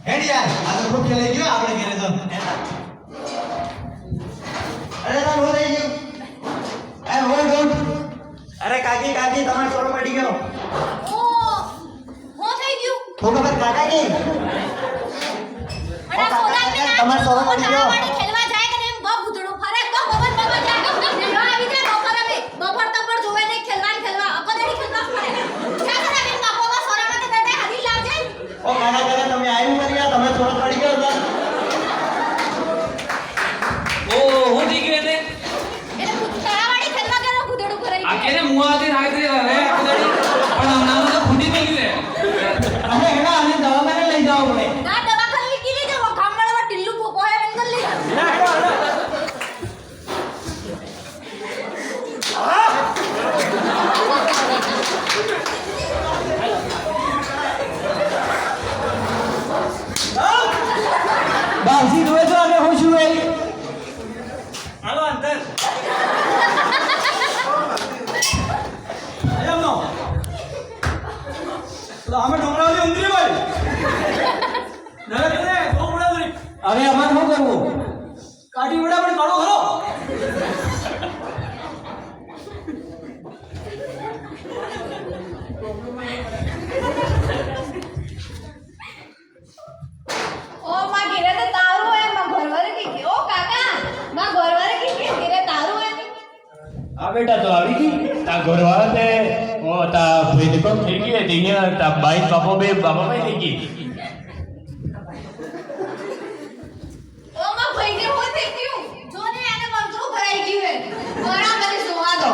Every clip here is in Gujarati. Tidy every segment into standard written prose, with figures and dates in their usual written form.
હેડ યાર આ તો ખૂબ ખેલાઈ ગયો આપણે ઘરે તો અરે ના હો થઈ ગયું એ હોલ્ડ હોલ્ડ અરે કાકી કાકી તમારો છોરો પડી ગયો હો થઈ ગયું તો ખબર કાકાજી અરે કોલા તમારો છોરો પડી ગયો ખેલવા જાય કે એમ બબ ગુદડો ફરે તો બબન બબન જાય તો આવી જાય બપોર હવે બપોર તો પર જોવે ને ખેલવા અકો દેડી ખેલવા ફરે ક્યાં કરે બેન બાપોવા સોરામાં તે બેઠે હરી લાવ જાય ઓ કાકા કાકા તમે આવ્યું કર્યા તમે છોરો પડી ગયો હતા ઓ હું થઈ ગયો ને એટલે તળાવાડી ખેલવા ગયો ગુદડો ફરાઈ આ કેને મુઆથી નાખી દે હવે કુદડી પણ હમણાં તો ફૂટી થઈ ગયું અરે હેડા અને દવાખાને લઈ જાવ પડે ના દવાખાને કીધી છે ગામડામાં ટિલ્લુ પોયા બેન કર લે ના હેડા બાસી દોય તો અને હું છું એ હાલો અંદર આયામનો તો અમે ડોંગરાવલી ઉંદરી ભાઈ નરે નરે ડોંગરાવલી હવે અમાર શું કરવું કાઢી વડા પણ કાઢો ખરો ઓ માં ઘરે તો તારું હે માં ઘરવારે કી ઓ કાકા માં ઘરવારે કી ઘરે તારું હે આ બેટા તો આવી ગઈ તા ઘરવાળા તે ઓ તા ભેદકમ થઈ ગઈ હતી અહીંયા તા બાઈ બાપો બે બાપા ભાઈ થઈ ગઈ ઓ માં ભાઈ ને હો થઈ ગયું જો ને આને મંત્રો ભરાઈ ગયું હે ઘણા મને સોવા દો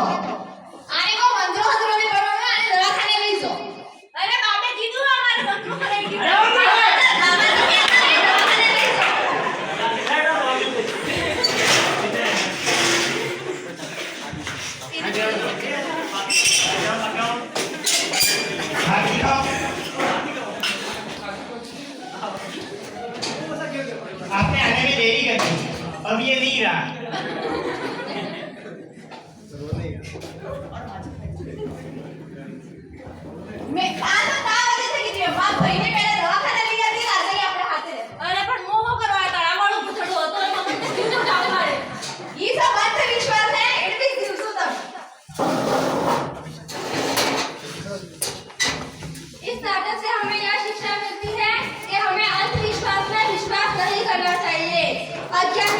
આને કો મંત્રો હદરો ને કરવાનો આને દવાખાને લઈ જો અરે બાપે કીધું અમારે મંત્રો ભરાઈ ગયું आपने आने में देरी कर दी अब ये नहीं रहा મેં કાલ તો તા વજે થઈ ગઈ બાપ ભાઈને પહેલા દવાખાને લઈ જતી આજે આપણે હાથે અરે પણ મોહો કરવા તળાવાળું પૂછડું હતો એ મમ્મી ને જીવ જાવ મારે ઈ सब अंधविश्वास है એટલે દિવસો તક इस नाटक से हमें यह शिक्षा मिलती है कि हमें अंधविश्वास में विश्वास नहीं करना चाहिए अज्ञान